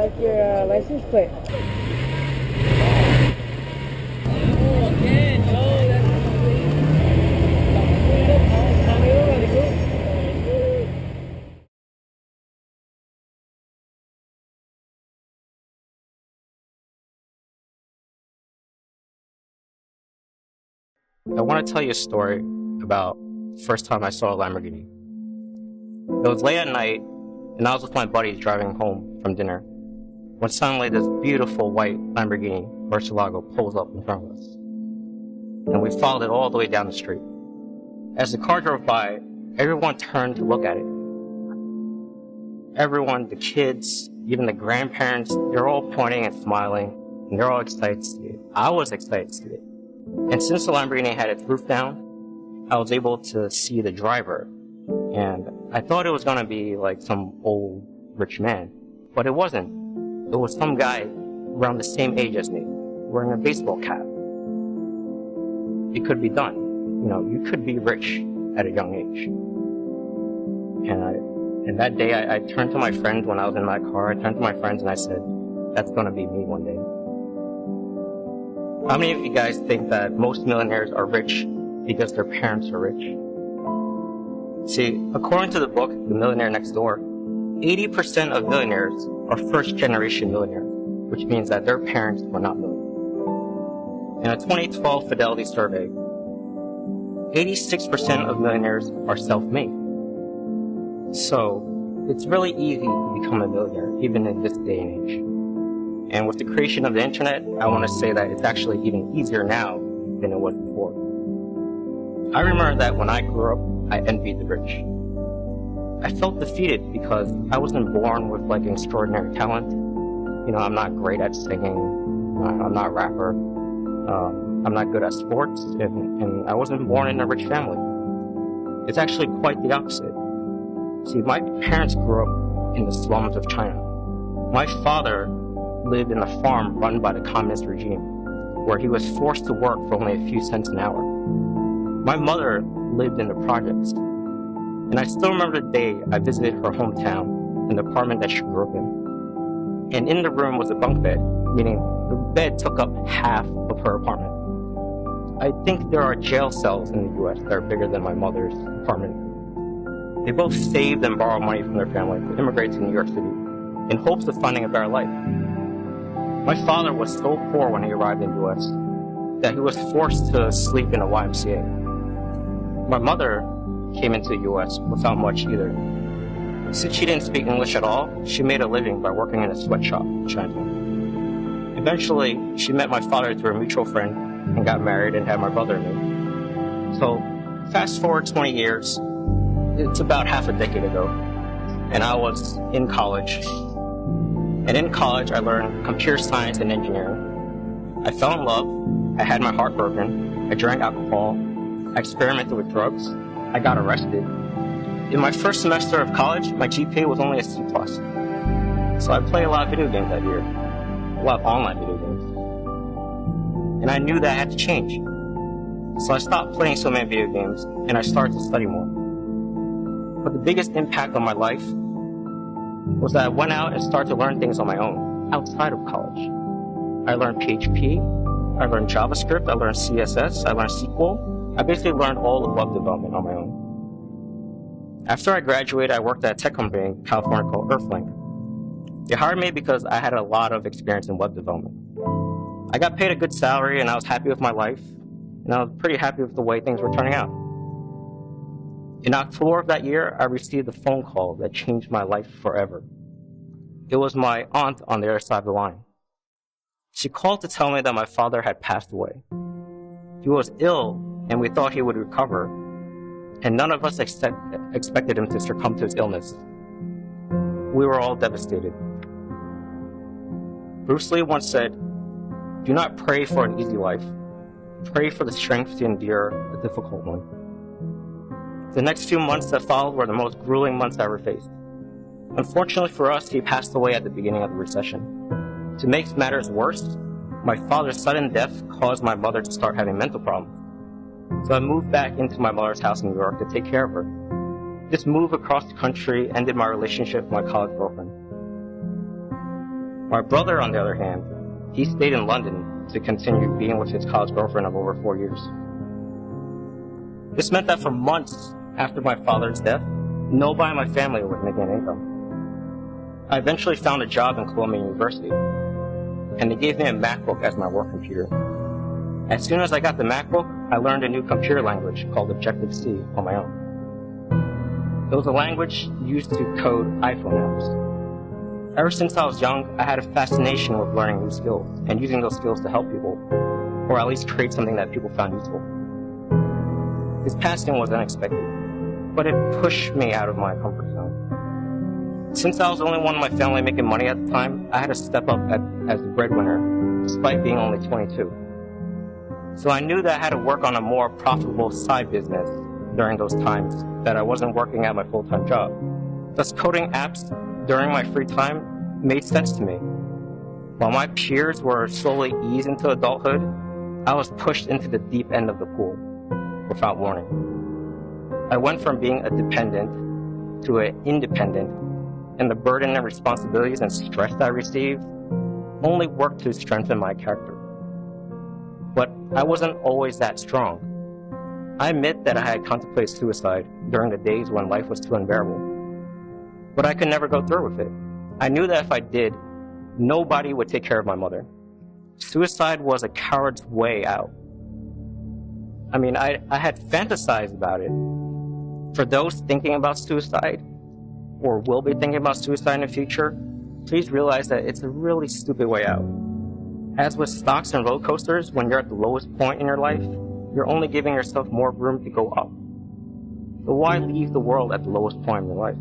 like your license plate. I want to tell you a story about the first time I saw a Lamborghini. It was late at night, and I was with my buddies driving home from dinner, when suddenly this beautiful white Lamborghini Murcielago pulls up in front of us. And we followed it all the way down the street. As the car drove by, everyone turned to look at it. Everyone, the kids, even the grandparents, they're all pointing and smiling, and they're all excited to see it. I was excited to see it. And since the Lamborghini had its roof down, I was able to see the driver. And I thought it was going to be like some old rich man, but it wasn't. It was some guy around the same age as me, wearing a baseball cap. It could be done. You know, you could be rich at a young age. And that day I turned to my friends when I was in my car. I turned to my friends and I said, that's going to be me one day. How many of you guys think that most millionaires are rich because their parents are rich? See, according to the book, The Millionaire Next Door, 80% of millionaires are first-generation millionaires, which means that their parents were not millionaires. In a 2012 Fidelity survey, 86% of millionaires are self-made. So, it's really easy to become a millionaire, even in this day and age. And with the creation of the internet, I want to say that it's actually even easier now than it was before. I remember that when I grew up, I envied the rich. I felt defeated because I wasn't born with like extraordinary talent. You know, I'm not great at singing. I'm not a rapper. I'm not good at sports, and I wasn't born in a rich family. It's actually quite the opposite. See, my parents grew up in the slums of China. My father lived in a farm run by the communist regime, where he was forced to work for only a few cents an hour. My mother lived in the projects, and I still remember the day I visited her hometown, in the apartment that she grew up in. And in the room was a bunk bed, meaning the bed took up half of her apartment. I think there are jail cells in the US that are bigger than my mother's apartment. They both saved and borrowed money from their family to immigrate to New York City in hopes of finding a better life. My father was so poor when he arrived in the US that he was forced to sleep in a YMCA. My mother came into the US without much either. Since she didn't speak English at all, she made a living by working in a sweatshop in Chinatown. Eventually, she met my father through a mutual friend and got married and had my brother and me. So, fast forward 20 years, it's about half a decade ago, and I was in college. And in college, I learned computer science and engineering. I fell in love, I had my heart broken, I drank alcohol, I experimented with drugs, I got arrested. In my first semester of college, my GPA was only a C+. So I played a lot of video games that year, a lot of online video games. And I knew that I had to change. So I stopped playing so many video games, and I started to study more. But the biggest impact on my life was that I went out and started to learn things on my own, outside of college. I learned PHP, I learned JavaScript, I learned CSS, I learned SQL. I basically learned all of web development on my own. After I graduated, I worked at a tech company in California called Earthlink. They hired me because I had a lot of experience in web development. I got paid a good salary, and I was happy with my life, and I was pretty happy with the way things were turning out. In October of that year, I received a phone call that changed my life forever. It was my aunt on the other side of the line. She called to tell me that my father had passed away. He was ill, and we thought he would recover, and none of us expected him to succumb to his illness. We were all devastated. Bruce Lee once said, "Do not pray for an easy life. Pray for the strength to endure a difficult one." The next few months that followed were the most grueling months I ever faced. Unfortunately for us, he passed away at the beginning of the recession. To make matters worse, my father's sudden death caused my mother to start having mental problems. So I moved back into my mother's house in New York to take care of her. This move across the country ended my relationship with my college girlfriend. My brother, on the other hand, he stayed in London to continue being with his college girlfriend of over 4 years. This meant that for months after my father's death, nobody in my family was making an income. I eventually found a job in Columbia University, and they gave me a MacBook as my work computer. As soon as I got the MacBook, I learned a new computer language called Objective-C on my own. It was a language used to code iPhone apps. Ever since I was young, I had a fascination with learning new skills and using those skills to help people, or at least create something that people found useful. This passing was unexpected, but it pushed me out of my comfort zone. Since I was the only one in my family making money at the time, I had to step up as the breadwinner, despite being only 22. So I knew that I had to work on a more profitable side business during those times that I wasn't working at my full-time job. Thus, coding apps during my free time made sense to me. While my peers were slowly eased into adulthood, I was pushed into the deep end of the pool without warning. I went from being a dependent to an independent, and the burden and responsibilities and stress that I received only worked to strengthen my character. But I wasn't always that strong. I admit that I had contemplated suicide during the days when life was too unbearable. But I could never go through with it. I knew that if I did, nobody would take care of my mother. Suicide was a coward's way out. I mean, I had fantasized about it. For those thinking about suicide, or will be thinking about suicide in the future, please realize that it's a really stupid way out. As with stocks and roller coasters, when you're at the lowest point in your life, you're only giving yourself more room to go up. So why leave the world at the lowest point in your life?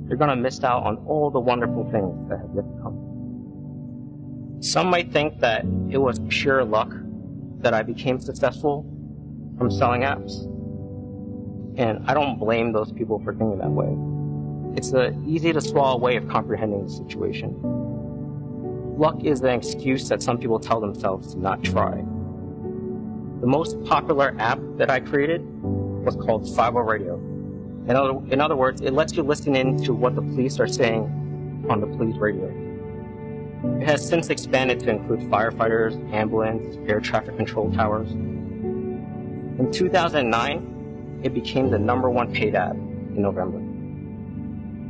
You're going to miss out on all the wonderful things that have yet to come. Some might think that it was pure luck that I became successful from selling apps. And I don't blame those people for thinking that way. It's an easy to swallow way of comprehending the situation. Luck is an excuse that some people tell themselves to not try. The most popular app that I created was called 50 Radio. In other words, it lets you listen in to what the police are saying on the police radio. It has since expanded to include firefighters, ambulance, air traffic control towers. In 2009, it became the #1 paid app in November.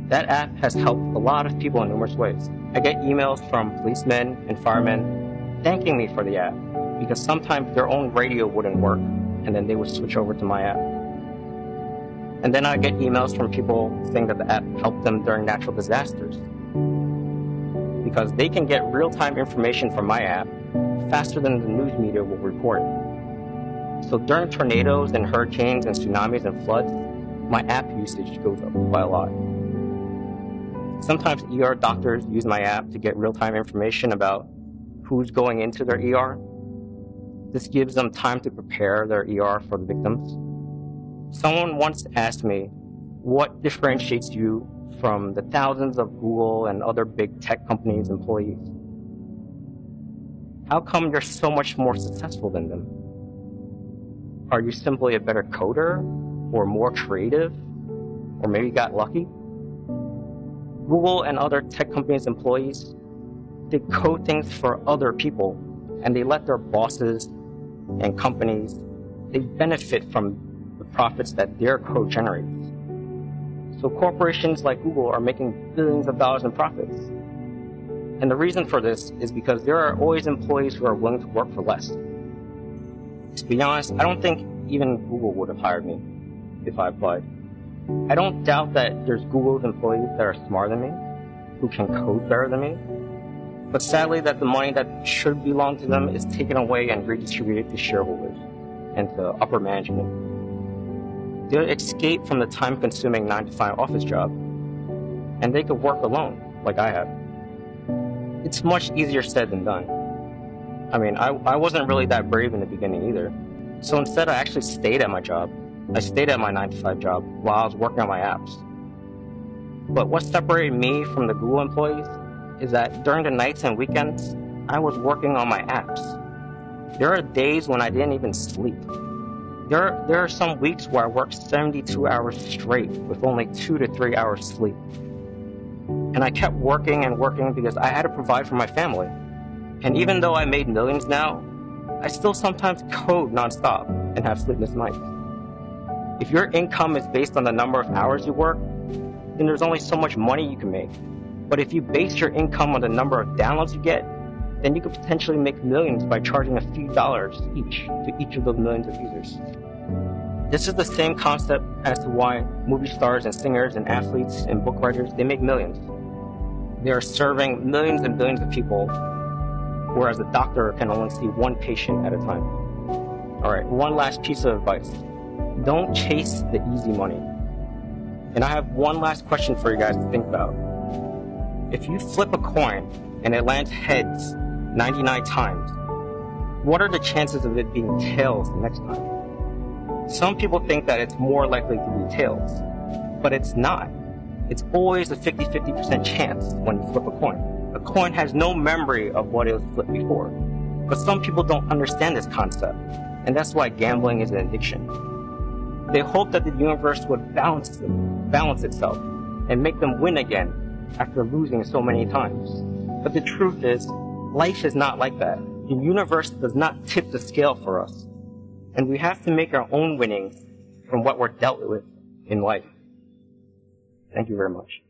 That app has helped a lot of people in numerous ways. I get emails from policemen and firemen thanking me for the app because sometimes their own radio wouldn't work and then they would switch over to my app. And then I get emails from people saying that the app helped them during natural disasters because they can get real-time information from my app faster than the news media will report. So during tornadoes and hurricanes and tsunamis and floods, my app usage goes up by a lot. Sometimes ER doctors use my app to get real-time information about who's going into their ER. This gives them time to prepare their ER for the victims. Someone once asked me, what differentiates you from the thousands of Google and other big tech companies' employees? How come you're so much more successful than them? Are you simply a better coder, or more creative, or maybe got lucky? Google and other tech companies' employees, they code things for other people, and they let their bosses and companies, they benefit from the profits that their code generates. So corporations like Google are making billions of dollars in profits. And the reason for this is because there are always employees who are willing to work for less. To be honest, I don't think even Google would have hired me if I applied. I don't doubt that there's Google's employees that are smarter than me, who can code better than me, but sadly that the money that should belong to them is taken away and redistributed to shareholders and to upper management. They'll escape from the time-consuming 9-to-5 office job, and they could work alone, like I have. It's much easier said than done. I mean, I wasn't really that brave in the beginning either. So instead, I actually stayed at my job. I stayed at my 9-to-5 job while I was working on my apps. But what separated me from the Google employees is that during the nights and weekends, I was working on my apps. There are days when I didn't even sleep. There are some weeks where I worked 72 hours straight with only 2 to 3 hours sleep. And I kept working and working because I had to provide for my family. And even though I made millions now, I still sometimes code nonstop and have sleepless nights. If your income is based on the number of hours you work, then there's only so much money you can make. But if you base your income on the number of downloads you get, then you could potentially make millions by charging a few dollars each to each of those millions of users. This is the same concept as to why movie stars and singers and athletes and book writers, they make millions. They are serving millions and billions of people, whereas a doctor can only see one patient at a time. Alright, one last piece of advice. Don't chase the easy money. And I have one last question for you guys to think about. If you flip a coin and it lands heads 99 times, what are the chances of it being tails the next time? Some people think that it's more likely to be tails, but it's not. It's always a 50-50% chance when you flip a coin. A coin has no memory of what it was flipped before. But some people don't understand this concept, and that's why gambling is an addiction. They hope that the universe would balance itself and make them win again after losing so many times. But the truth is, life is not like that. The universe does not tip the scale for us. And we have to make our own winnings from what we're dealt with in life. Thank you very much.